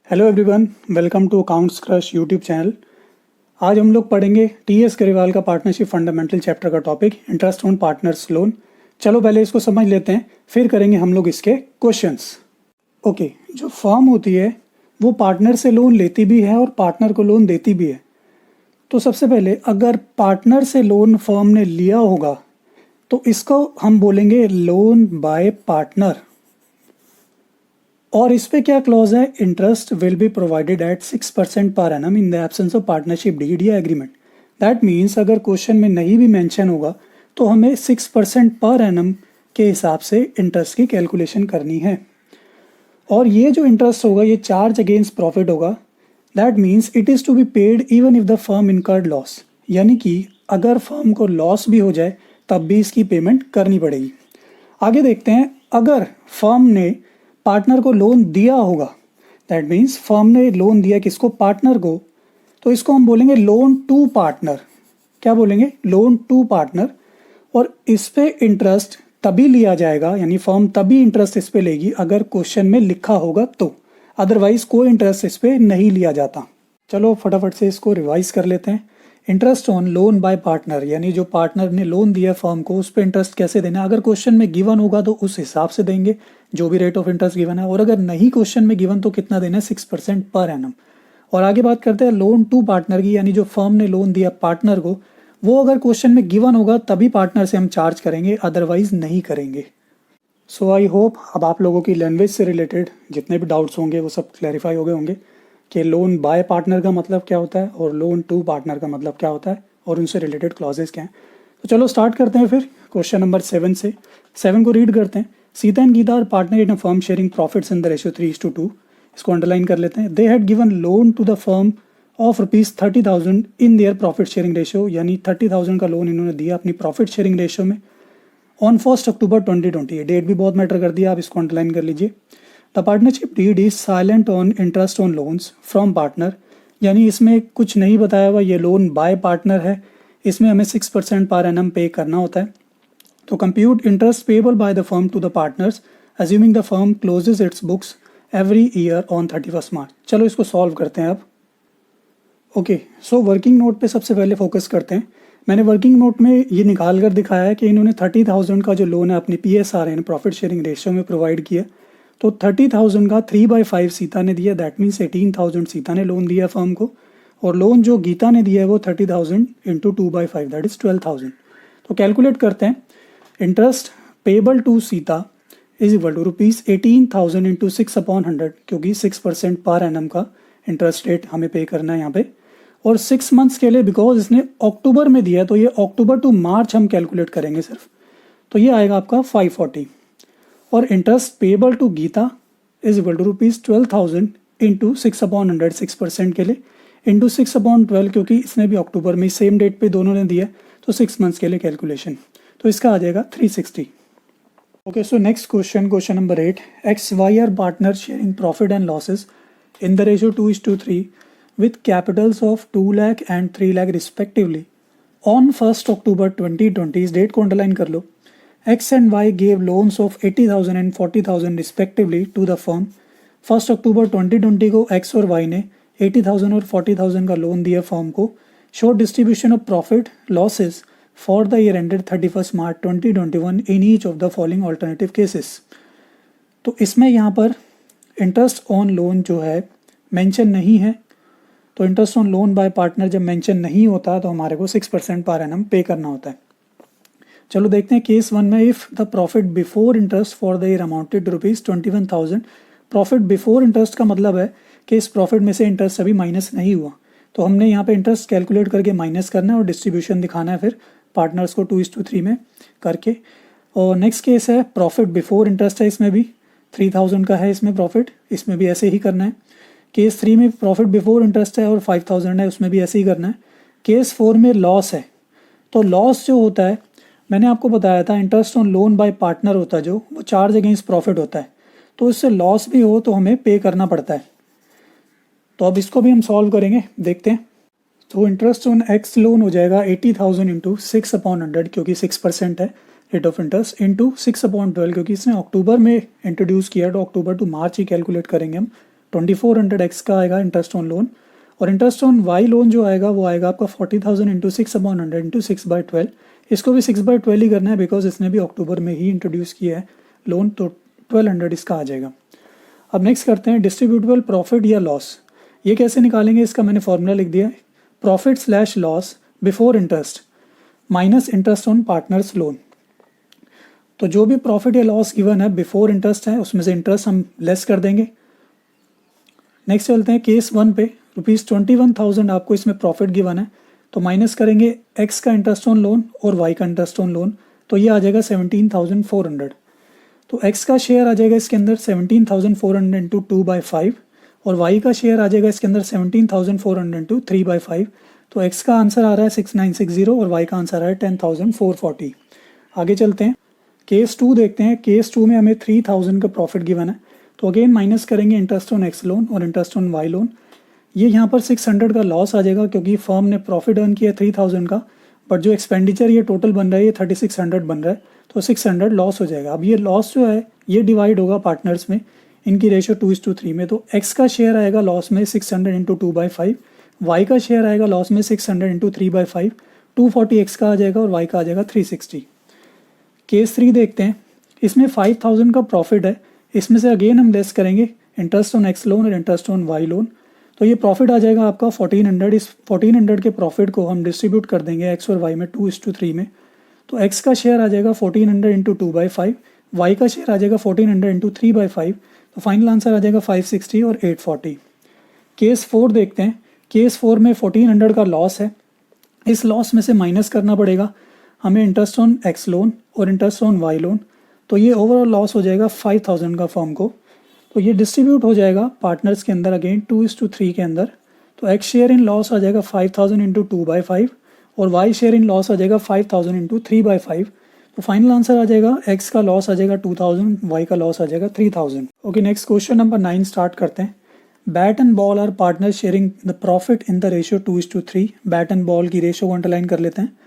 Hello everyone, welcome to accounts crush YouTube channel. आज हम लोग पढ़ेंगे टीएस गरेवाल का पार्टनरशिप फंडामेंटल चैप्टर का topic interest on partners loan. चलो पहले इसको समझ लेते हैं, फिर करेंगे हम लोग इसके क्वेश्चंस। ओके, जो फर्म होती है वो पार्टनर से लोन लेती भी है और पार्टनर को लोन देती भी है। तो सबसे पहले अगर पार्टनर से लोन फर्म ने लिया होगा तो इसको हम बोलेंगे लोन बाय पार्टनर। और इस पे क्या क्लॉज है, interest will be provided at 6% per annum in the absence of partnership deed या एग्रीमेंट। दैट मीन्स अगर क्वेश्चन में नहीं भी मेंशन होगा तो हमें 6% पर एनम के हिसाब से इंटरेस्ट की कैलकुलेशन करनी है। और ये जो इंटरेस्ट होगा ये चार्ज अगेंस्ट प्रॉफिट होगा। That means it is to be paid even if the firm incurred loss, यानी कि अगर फर्म को लॉस भी हो जाए तब भी इसकी पेमेंट करनी पड़ेगी। आगे देखते हैं, अगर फर्म ने पार्टनर को लोन दिया होगा, दैट मीन्स फर्म ने लोन दिया किसको, पार्टनर को, तो इसको हम बोलेंगे लोन टू पार्टनर। क्या बोलेंगे, लोन टू पार्टनर। और इस पे इंटरेस्ट तभी लिया जाएगा, यानी फर्म तभी इंटरेस्ट इस पे लेगी अगर क्वेश्चन में लिखा होगा तो, अदरवाइज कोई इंटरेस्ट इस पे नहीं लिया जाता। चलो फटाफट से इसको रिवाइज कर लेते हैं। Interest on loan by partner, यानी जो पार्टनर ने लोन दिया फर्म को उस पर इंटरेस्ट कैसे देना है। अगर क्वेश्चन में गिवन होगा तो उस हिसाब से देंगे जो भी रेट ऑफ इंटरेस्ट गिवन है, और अगर नहीं क्वेश्चन में गिवन तो कितना देना है, 6% पर एनम। और आगे बात करते हैं लोन टू पार्टनर की, यानी जो फर्म ने लोन दिया पार्टनर को, वो अगर क्वेश्चन में गिवन होगा तभी पार्टनर से हम चार्ज करेंगे, अदरवाइज नहीं करेंगे। सो आई होप अब आप लोगों की लैंग्वेज से रिलेटेड जितने भी डाउट्स होंगे वो सब क्लैरिफाई हो गए होंगे कि लोन बाय पार्टनर का मतलब क्या होता है और लोन टू पार्टनर का मतलब क्या होता है और उनसे रिलेटेड क्लॉजेस क्या हैं। तो चलो स्टार्ट करते हैं फिर क्वेश्चन नंबर 7 से। 7 को रीड करते हैं। Sita and Gita are partner in a firm sharing profits in the ratio 3:2। इसको अंडरलाइन कर लेते हैं। They had given loan to the firm of ₹30,000 in their profit sharing ratio, यानी 30,000 का लोन इन्होंने दिया अपनी प्रॉफिट शेयरिंग रेशियो में ऑन 1 अक्टूबर 2020। डेट भी बहुत मैटर कर दिया, आप इसको अंडरलाइन कर लीजिए। The partnership deed is silent on interest on loans from partner, यानी इसमें कुछ नहीं बताया हुआ, ये लोन बाय पार्टनर है, इसमें हमें 6% पर एनम पे करना होता है। तो compute interest payable by the firm to the partners assuming the firm closes its books every year on 31 March. चलो इसको सॉल्व करते हैं अब। ओके, सो वर्किंग नोट पे सबसे पहले फोकस करते हैं। मैंने वर्किंग नोट में ये निकाल कर दिखाया है कि इन्होंने 30,000 का जो लोन है अपनी PSR यानी प्रॉफिट शेयरिंग रेशियो में प्रोवाइड किया। तो 30,000 का 3/5 सीता ने दिया, दैट मीन्स 18,000 सीता ने लोन दिया फर्म को, और लोन जो गीता ने दिया है वो 30,000 इंटू 2/5 दैट इज 12,000। तो कैलकुलेट करते हैं। Interest payable to Sita is equal to ₹18,000 into 6/100, क्योंकि 6% पर एनम का इंटरेस्ट रेट हमें पे करना है यहाँ पे, और 6 मंथ्स के लिए, बिकॉज इसने अक्टूबर में दिया तो ये अक्टूबर टू मार्च हम कैलकुलेट करेंगे सिर्फ, तो ये आएगा आपका 540। और interest payable to Gita is equal to ₹12,000 into 6/100, 6% के लिए, इंटू 6/12, क्योंकि इसने भी अक्टूबर में सेम डेट पे दोनों ने दिया तो 6 मंथ्स के लिए कैलकुलेशन, तो इसका आ जाएगा 360। Okay, so next question, question number 8। X Y are partner sharing profit and losses in the ratio 2:3 with capitals of 2 lakh and 3 lakh respectively on 1st October 2020। इस डेट को अंडरलाइन कर लो। X and Y gave loans of 80,000 and 40,000 respectively to the firm। 1st October 2020 को X और Y ने 80,000 और 40,000 का loan दिया firm को। Show distribution of profit losses for the year ended 31 March 2021 in each of the following alternative cases. तो इसमें यहाँ पर इंटरेस्ट ऑन लोन जो है मेंशन नहीं है, तो interest on loan by partner जब मेंशन नहीं होता तो हमारे को 6% पर एनम पे करना होता है। चलो देखते हैं केस 1 में। If the profit before interest for the year amounted to ₹21,000। Profit before interest का मतलब है कि इस प्रॉफिट में से इंटरेस्ट अभी माइनस नहीं हुआ, तो हमने यहाँ पे इंटरेस्ट कैलकुलेट करके माइनस करना है और डिस्ट्रीब्यूशन दिखाना है फिर पार्टनर्स को 2:3 में करके। और नेक्स्ट केस है प्रॉफिट बिफोर इंटरेस्ट है, इसमें भी 3,000 का है इसमें प्रॉफिट, इसमें भी ऐसे ही करना है। केस 3 में प्रॉफिट बिफोर इंटरेस्ट है और 5,000 है, उसमें भी ऐसे ही करना है। केस 4 में लॉस है, तो लॉस जो होता है मैंने आपको बताया था interest on loan by partner होता है जो, वो चार्ज अगेंस्ट प्रॉफिट होता है, तो इससे लॉस भी हो तो हमें पे करना पड़ता है। तो अब इसको भी हम सॉल्व करेंगे, देखते हैं। तो इंटरेस्ट ऑन एक्स लोन हो जाएगा 80,000 इंटू 6/100, क्योंकि 6% है रेट ऑफ इंटरेस्ट, इंटू 6/12, क्योंकि इसने अक्टूबर में इंट्रोड्यूस किया तो अक्टूबर टू मार्च ही कैलकुलेट करेंगे हम 2400 एक्स का आएगा इंटरेस्ट ऑन लोन, और इंटरेस्ट ऑन वाई लोन जो आएगा वो आएगा आपका 40,000 इंटू 6/100 इंटू 6/12। इसको भी 6/12 ही करना है बिकॉज इसने भी अक्टूबर में ही इंट्रोड्यूस किया है लोन, तो 1200 इसका आ जाएगा। अब नेक्स्ट करते हैं डिस्ट्रीब्यूटेबल प्रॉफिट या लॉस। ये कैसे निकालेंगे, इसका मैंने फॉर्मूला लिख दिया है, profit slash loss before interest minus interest on partners loan. तो जो भी प्रॉफिट या लॉस गिवन है बिफोर इंटरेस्ट है उसमें से इंटरेस्ट हम लेस कर देंगे। नेक्स्ट चलते हैं केस 1 पे, ₹21,000 आपको इसमें प्रॉफिट गिवन है, तो माइनस करेंगे एक्स का इंटरेस्ट ऑन लोन और वाई का इंटरेस्ट ऑन लोन, तो ये आ जाएगा 17,400। तो एक्स का शेयर आ जाएगा इसके अंदर 17,400 इंटू 2/5 और वाई का शेयर आ जाएगा इसके अंदर 17,400 इंटू 3/5। तो एक्स का आंसर आ रहा है 6960 और वाई का आंसर आ रहा है 10,440। आगे चलते हैं, केस 2 देखते हैं। केस 2 में हमें 3,000 का प्रॉफिट गिवन है, तो अगेन माइनस करेंगे इंटरेस्ट ऑन एक्स लोन और इंटरेस्ट ऑन वाई लोन। ये यहाँ पर 600 का लॉस आ जाएगा क्योंकि फर्म ने प्रॉफिट अर्न किया 3,000 का, बट जो एक्सपेंडिचर ये टोटल बन रहा है ये 3600 बन रहा है, तो 600 लॉस हो जाएगा। अब ये लॉस जो है ये डिवाइड होगा पार्टनर्स में, इनकी रेशियो 2:3 में, तो एक्स का शेयर आएगा लॉस में 600 इंटू 2/5, वाई का शेयर आएगा लॉस में 600 इंटू 3/5, 240 एक्स का आ जाएगा और वाई का आ जाएगा 360। केस 3 देखते हैं, इसमें 5,000 का प्रॉफिट है, इसमें से अगेन हम लेस करेंगे इंटरेस्ट ऑन एक्स लोन और इंटरेस्ट ऑन वाई लोन, तो ये प्रॉफिट आ जाएगा आपका 1400। इस 1400 के प्रॉफिट को हम डिस्ट्रीब्यूट कर देंगे एक्स और वाई में 2:3 में, तो एक्स का शेयर आ जाएगा 1400 इंटू 2/5, वाई का शेयर आ जाएगा 1400 इंटू 3/5, तो फाइनल आंसर आ जाएगा 560 और 840। केस 4 देखते हैं, केस 4 में 1400 का लॉस है, इस लॉस में से माइनस करना पड़ेगा हमें इंटरेस्ट ऑन एक्स लोन और इंटरेस्ट ऑन वाई लोन, तो ये ओवरऑल लॉस हो जाएगा 5,000 का फर्म को, तो ये डिस्ट्रीब्यूट हो जाएगा पार्टनर्स के अंदर अगेन 2:3 के अंदर, तो एक्स शेयर इन लॉस आ जाएगा 5,000 इंटू 2/5 और वाई शेयर इन लॉस आ जाएगा 5,000 इंटू 3/5, तो फाइनल आंसर आ जाएगा एक्स का लॉस आ जाएगा 2,000, वाई का लॉस आ जाएगा 3,000। Okay, next question number 9 start करते हैं। Bat and ball are partner sharing the profit in the ratio 2:3। Bat and ball की रेशियो को अंडरलाइन कर लेते हैं।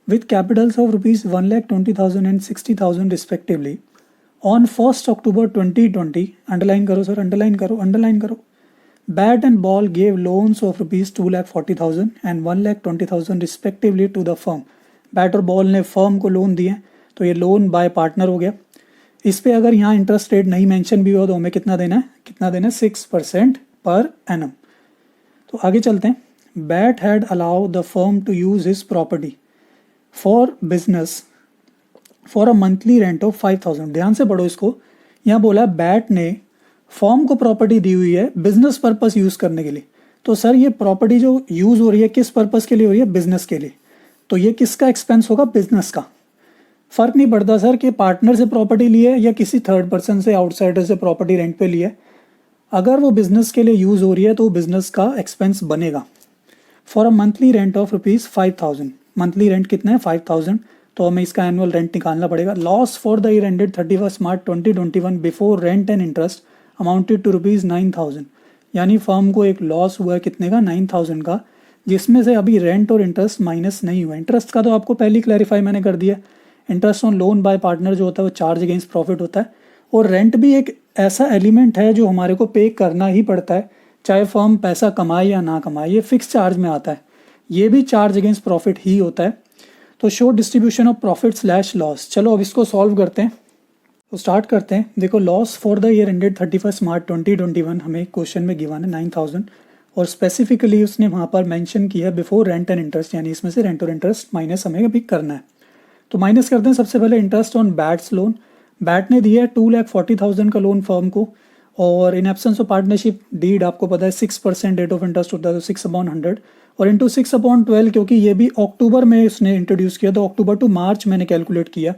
With capitals of ₹1,20,000 and 60,000 respectively on 1 October 2020, underline करो सर, अंडरलाइन करो, underline करो। Bat and ball gave loans of ₹2,40,000 and 1,20,000 respectively to the firm. Bat और ball ने फर्म को लोन दिए, तो ये लोन बाय पार्टनर हो गया। इस पे अगर यहाँ इंटरेस्ट रेट नहीं मेंशन भी हो तो हमें कितना देना है, कितना देना है, 6% पर एनम। तो आगे चलते हैं। Bat had allow the firm to use his property for business for a monthly rent of 5,000। ध्यान से पढ़ो इसको, यहाँ बोला बैट ने फर्म को प्रॉपर्टी दी हुई है बिजनेस पर्पस यूज करने के लिए। तो सर ये प्रॉपर्टी जो यूज हो रही है किस पर्पस के लिए हो रही है, बिजनेस के लिए, तो ये किसका एक्सपेंस होगा, बिजनेस का। फर्क नहीं पड़ता सर कि पार्टनर से प्रॉपर्टी ली है या किसी थर्ड पर्सन से, आउटसाइडर से प्रॉपर्टी रेंट पे ली है, अगर वो बिजनेस के लिए यूज हो रही है तो बिजनेस का एक्सपेंस बनेगा। For a monthly rent of ₹5,000, monthly rent कितना है 5,000, तो हमें इसका एनुअल रेंट निकालना पड़ेगा। Loss for the year ended 31 March 2021 before rent and interest amounted to ₹9,000, यानी फर्म को एक लॉस हुआ है कितने का, 9,000 का, जिसमें से अभी रेंट और इंटरेस्ट माइनस नहीं हुआ। इंटरेस्ट का तो आपको पहले क्लैरिफाई मैंने कर दिया, interest on loan by partner जो होता है वो चार्ज अगेंस्ट प्रॉफिट होता है, और रेंट भी एक ऐसा एलिमेंट है जो हमारे को पे करना ही पड़ता है, चाहे फर्म पैसा कमाए या ना कमाए, ये फिक्स चार्ज में आता है, ये भी चार्ज अगेंस्ट प्रॉफिट ही होता है। तो show distribution of profit slash loss. चलो अब इसको सॉल्व करते हैं, तो स्टार्ट करते हैं। देखो, loss for the year ended 31 March 2021 हमें क्वेश्चन में गिवन है 9,000, और स्पेसिफिकली उसने वहाँ पर मेंशन किया बिफोर रेंट एंड इंटरेस्ट, यानी इसमें से रेंट और इंटरेस्ट माइनस हमें अभी करना है। तो माइनस करते हैं सबसे पहले interest on bat's loan. Bat ने दिया है 2,40,000 का लोन फर्म को, और in absence of partnership deed आपको पता है 6% रेट ऑफ इंटरेस्ट होता है, तो 6/100 और इंटू 6/12, क्योंकि ये भी अक्टूबर में उसने इंट्रोड्यूस किया, तो अक्टूबर टू मार्च मैंने कैलकुलेट किया।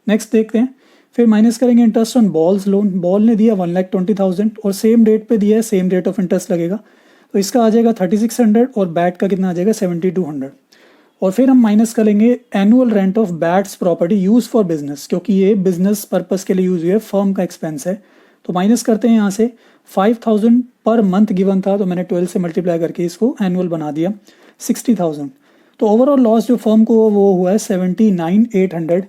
नेक्स्ट देखते हैं, फिर माइनस करेंगे interest on balls loan. Ball ने दिया 1,20,000 और सेम डेट पे दिया है, सेम रेट ऑफ इंटरेस्ट लगेगा, तो इसका आ जाएगा 3,600 और बैट का कितना आ जाएगा 7,200। और फिर हम माइनस करेंगे annual rent of bats property use for business, क्योंकि ये बिजनेस पर्पस के लिए यूज हुई है, फर्म का एक्सपेंस है। तो माइनस करते हैं यहाँ से 5,000 पर मंथ गिवन था, तो मैंने 12 से मल्टीप्लाई करके इसको एनुअल बना दिया 60,000। तो ओवरऑल लॉस जो फर्म को वो हुआ है 79,800,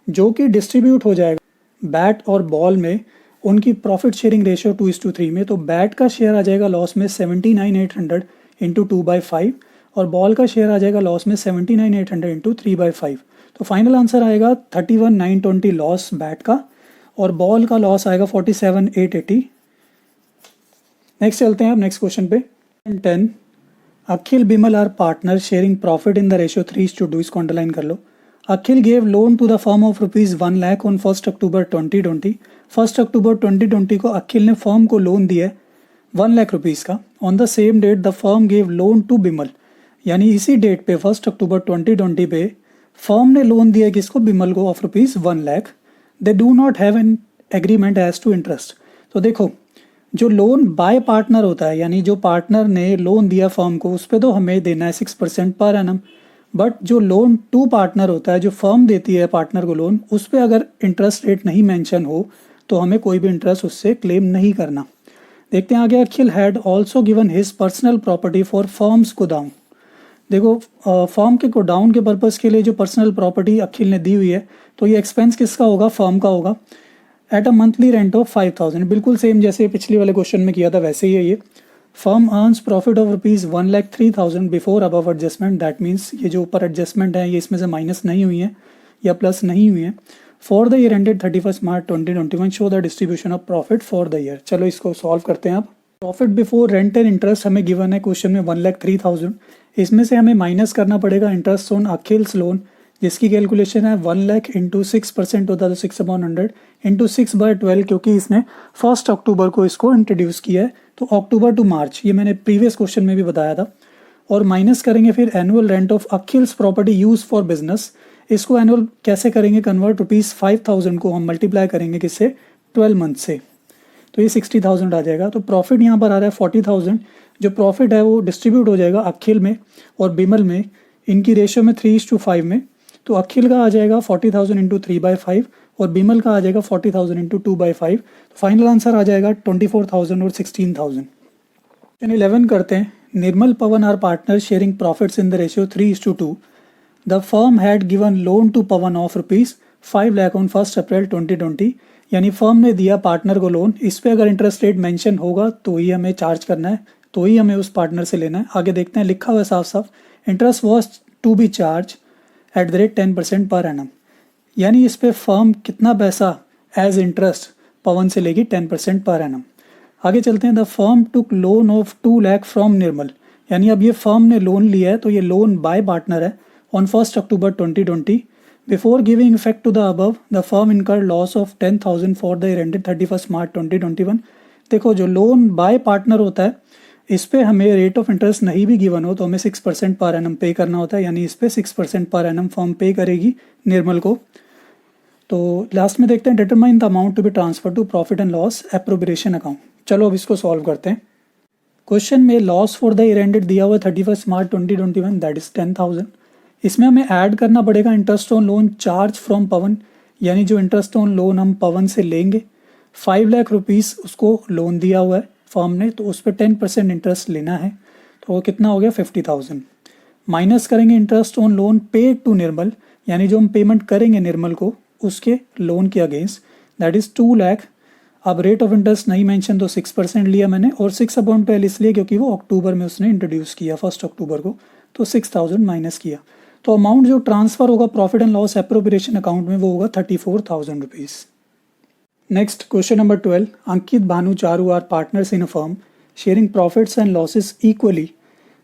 जो कि डिस्ट्रीब्यूट हो जाएगा बैट और बॉल में उनकी प्रॉफिट शेयरिंग रेशियो 2:3 में, तो बैट का शेयर आ जाएगा लॉस में 79,800 इंटू 2/5 और बॉल का शेयर आ जाएगा लॉस में 79,800 इंटू 3/5। तो फाइनल आंसर आएगा 31,920 लॉस बैट का और बॉल का लॉस आएगा 47,880। नेक्स्ट चलते हैं अब नेक्स्ट क्वेश्चन पे। 10 Akhil Bimal are partner sharing profit in the ratio 3:2, इसको अंडरलाइन कर लो। Akhil gave loan to the firm of rupees 1 lakh on 1 अक्टूबर 2020। 1 अक्टूबर 2020 को अखिल ने फर्म को लोन दिया 1 लाख रुपीज़ का। On the same date the firm gave loan to Bimal, यानी इसी डेट पे 1 अक्टूबर 2020 पे फर्म ने लोन दिया किसको, बिमल को, of rupees 1 lakh. They do not have an agreement as to interest. तो देखो, जो लोन बाय पार्टनर होता है, यानी जो पार्टनर ने लोन दिया फर्म को, उस पर तो हमें देना है 6% पर एनम। बट जो लोन टू पार्टनर होता है, जो फर्म देती है पार्टनर को लोन, उस पर अगर इंटरेस्ट रेट नहीं मेंशन हो तो हमें कोई भी इंटरेस्ट उससे क्लेम नहीं करना। देखते हैं आगे। Akhil had also given his personal property for firm's godown. देखो, फर्म के गोडाउन के पर्पज़ के लिए जो पर्सनल प्रॉपर्टी अखिल ने दी हुई है, तो ये एक्सपेंस किसका होगा, फर्म का होगा। At a monthly rent of 5,000, बिल्कुल सेम जैसे पिछले वाले क्वेश्चन में किया था वैसे ही है ये। Firm earns profit of rupees 1,03,000 before above adjustment. That means ये जो ऊपर एडजस्टमेंट है ये इसमें से माइनस नहीं हुई है या प्लस नहीं हुई है। For the year ended 31 March 2021 show the distribution of profit for the year. चलो इसको सॉल्व करते हैं आप। Profit before rent and interest हमें गिवन है क्वेश्चन में 1,03,000। इसमें से हमें माइनस करना पड़ेगा इंटरेस्ट ऑन अखिल्स लोन, जिसकी कैलकुलेशन है 1 लाख इंटू 6% होता है, तो 6/100 इंटू 6/12, क्योंकि इसने 1 अक्टूबर को इसको इंट्रोड्यूस किया है, तो अक्टूबर टू मार्च, ये मैंने प्रीवियस क्वेश्चन में भी बताया था। और माइनस करेंगे फिर annual rent of Akhil's property use for business. इसको एनुअल कैसे करेंगे कन्वर्ट, ₹5,000 को हम मल्टीप्लाई करेंगे किससे, 12 मंथ से, तो ये 60,000 आ जाएगा। तो प्रॉफिट यहाँ पर आ रहा है 40,000। जो प्रॉफिट है वो डिस्ट्रीब्यूट हो जाएगा अखिल में और बिमल में, इनकी रेशियो में 3:5 में। तो अखिल का आ जाएगा 40,000 इंटू 3/5 और बिमल का आ जाएगा 40,000 इंटू 2/5। तो फाइनल आंसर आ जाएगा 24,000 और 16,000। 11 करते हैं। Nirmal Pawan are partner sharing profits in the ratio 3:2। The firm had given loan to Pawan of rupees 5 lakh on 1 April 2020। यानी फर्म ने दिया पार्टनर को लोन, इस पर अगर इंटरेस्ट रेट मेंशन होगा तो ही हमें चार्ज करना है, तो ही हमें उस पार्टनर से लेना है। आगे देखते हैं, लिखा हुआ है साफ साफ, interest was to be charge at the rate 10% per annum. यानी इस पे फर्म कितना पैसा एज इंटरेस्ट पवन से लेगी, 10% पर एनम। आगे चलते हैं। The firm took loan of 2 lakh from Nirmal. यानी अब ये फर्म ने लोन लिया है, तो ये लोन बाय पार्टनर है on 1 October 2020। Before giving effect to the above the firm incur loss of 10,000 for the year ended 31 March 2021। देखो, जो लोन बाय पार्टनर होता है, इस पे हमें रेट ऑफ इंटरेस्ट नहीं भी गिवन हो तो हमें 6% पर एनम पे करना होता है, यानी इस पे 6% पर एनम फर्म पे करेगी निर्मल को। तो लास्ट में देखते हैं, determine the amount to be transfer to profit and loss appropriation account. चलो अब इसको सॉल्व करते हैं। क्वेश्चन में loss for the year ended दिया हुआ 31 मार्च 2021, दैट इज 10,000। इसमें हमें ऐड करना पड़ेगा interest on loan charge from Pawan, यानी जो इंटरेस्ट ऑन लोन हम पवन से लेंगे, 5 लाख रुपीज़ उसको लोन दिया हुआ है फर्म ने, तो उस पर 10% इंटरेस्ट लेना है, तो वो कितना हो गया 50,000। माइनस करेंगे interest on loan paid to Nirmal, यानी जो हम पेमेंट करेंगे निर्मल को उसके लोन के अगेंस्ट, दैट इज़ 2 लाख। अब रेट ऑफ इंटरेस्ट नहीं मेंशन तो 6% लिया मैंने, और 6/12 इसलिए क्योंकि वो अक्टूबर में उसने इंट्रोड्यूस किया 1 अक्टूबर को, तो 6,000 माइनस किया। तो अमाउंट जो ट्रांसफ़र होगा profit and loss appropriation account में वो होगा 34,000 rupees. Next question number 12। Ankit Bhanu Charu are partners in a firm sharing profits and losses equally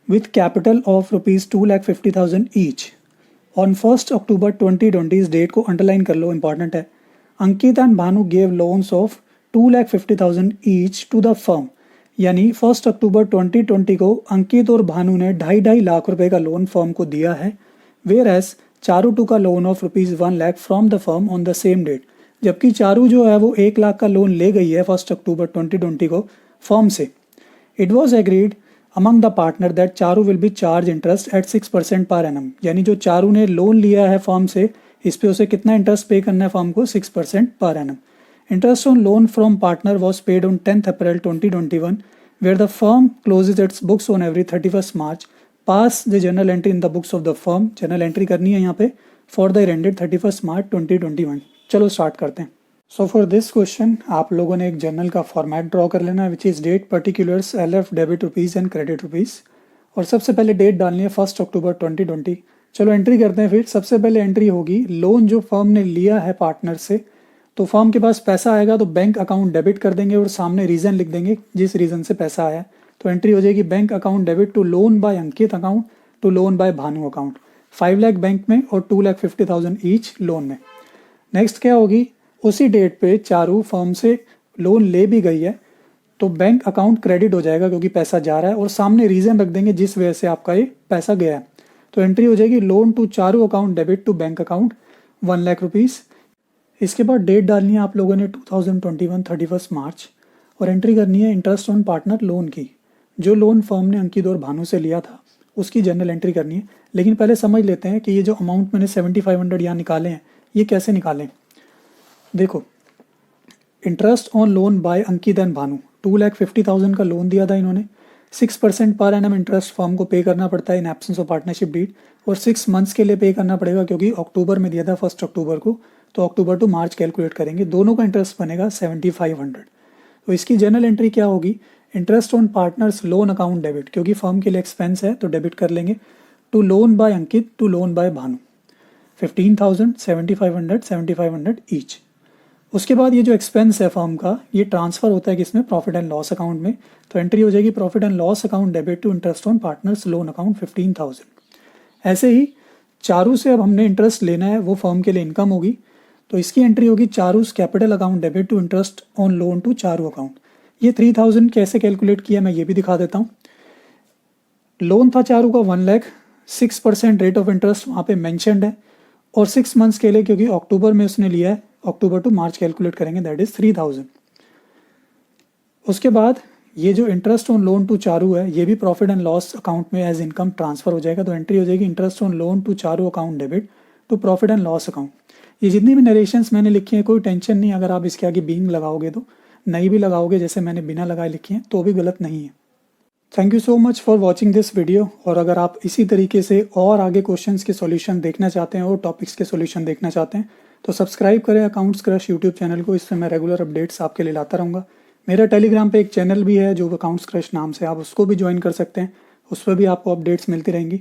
with capital of rupees 2,50,000 each on 1 अक्टूबर 2020। इस डेट को अंडरलाइन कर लो, इंपॉर्टेंट है। Ankit and Bhanu gave loans of 2,50,000 each to the firm. यानी 1 अक्टूबर 2020 को अंकित और भानु ने 2.5 लाख रुपए का लोन फर्म को दिया है, whereas Charu took a loan of rupees 1 lakh from the firm on the same date. जबकि चारू जो है वो 1 लाख का लोन ले गई है 1 अक्टूबर 2020 को फर्म से। It was agreed among the partner that Charu will be charge interest eight 6% per annum. यानी जो चारू ने लोन लिया है फर्म से, इस पे उसे कितना इंटरेस्ट पे करना है फर्म को, 6% per annum. Interest on loan from partner was paid on 10 April 2021, where the firm closes its books on every 31 March. Pass the journal entry in the books of the firm. Journal entry करनी है यहाँ पे for the year ended 31 March 2021। चलो start करते हैं। So for this question आप लोगों ने एक जर्नल का फॉर्मेट ड्रॉ कर लेना है which is date particulars LF debit rupees and credit rupees. और सबसे पहले डेट डालनी है 1 अक्टूबर 2020। चलो एंट्री करते हैं फिर। सबसे पहले एंट्री होगी लोन जो फर्म ने लिया है पार्टनर से, तो फर्म के पास पैसा आएगा तो बैंक अकाउंट डेबिट कर देंगे और सामने रीज़न लिख देंगे जिस रीज़न से पैसा आया। तो एंट्री हो जाएगी bank account debit to loan by Ankit account to loan by Bhanu account. 5 lakh bank में और 2,50,000 ईच लोन में। नेक्स्ट क्या होगी, उसी डेट पे चारू फर्म से लोन ले भी गई है तो बैंक अकाउंट क्रेडिट हो जाएगा क्योंकि पैसा जा रहा है और सामने रीज़न रख देंगे जिस वजह से आपका ये पैसा गया है। तो एंट्री हो जाएगी loan to Charu account debit to bank account 1 lakh rupees. इसके बाद डेट डालनी है आप लोगों ने 2021 31 मार्च और एंट्री करनी है इंटरेस्ट ऑन पार्टनर लोन की। जो लोन फर्म ने अंकित और भानु से लिया था उसकी जनरल एंट्री करनी है। लेकिन पहले समझ लेते हैं कि ये जो अमाउंट मैंने 7500 यहाँ निकाले हैं ये कैसे निकालें। देखो, interest on loan by Ankit and Bhanu 2,50,000 का लोन दिया था इन्होंने। 6% पर एनम इंटरेस्ट फर्म को पे करना पड़ता है in absence of partnership deed और 6 मंथ्स के लिए पे करना पड़ेगा क्योंकि अक्टूबर में दिया था 1 अक्टूबर को, तो अक्टूबर टू मार्च कैलकुलेट करेंगे। दोनों का इंटरेस्ट बनेगा 7500। तो इसकी जनरल एंट्री क्या होगी, interest on partners loan account debit, क्योंकि फर्म के लिए एक्सपेंस है तो डेबिट कर लेंगे, to loan by Ankit to loan by Bhanu 15,000 7500 7500 each. उसके बाद ये जो एक्सपेंस है फर्म का ये ट्रांसफ़र होता है किसमें, प्रॉफिट एंड लॉस अकाउंट में। तो एंट्री हो जाएगी profit and loss account debit to interest on partners loan account 15,000। ऐसे ही चारू से अब हमने इंटरेस्ट लेना है, वो फर्म के लिए इनकम होगी, तो इसकी एंट्री होगी Charu's capital account debit to interest on loan to Charu account. ये 3,000 कैसे कैलकुलेट किया मैं ये भी दिखा देता हूँ। लोन था चारू का 1 लाख, 6% रेट ऑफ इंटरेस्ट वहाँ पे मैंशनड है और 6 मंथ्स के लिए क्योंकि अक्टूबर में उसने लिया है, अक्टूबर टू मार्च कैलकुलेट करेंगे, दैट इज़ 3,000। उसके बाद ये जो interest on loan to Charu है ये भी प्रॉफिट एंड लॉस अकाउंट में एज इनकम ट्रांसफर हो जाएगा। तो एंट्री हो जाएगी interest on loan to Charu account debit to profit and loss account. ये जितनी भी नरेशंस मैंने लिखी हैं कोई टेंशन नहीं, अगर आप इसके आगे बीइंग लगाओगे तो, नहीं भी लगाओगे जैसे मैंने बिना लगाए लिखी हैं तो भी गलत नहीं है। Thank you so much for watching this video. और अगर आप इसी तरीके से और आगे क्वेश्चंस के सॉल्यूशन देखना चाहते हैं और टॉपिक्स के सॉल्यूशन देखना चाहते हैं तो सब्सक्राइब करें अकाउंट्स क्रश यूट्यूब चैनल को। इससे मैं रेगुलर अपडेट्स आपके लिए लाता रहूँगा। मेरा टेलीग्राम पे एक चैनल भी है जो अकाउंट्स क्रश नाम से, आप उसको भी ज्वाइन कर सकते हैं, उस पर भी आपको अपडेट्स मिलती रहेंगी।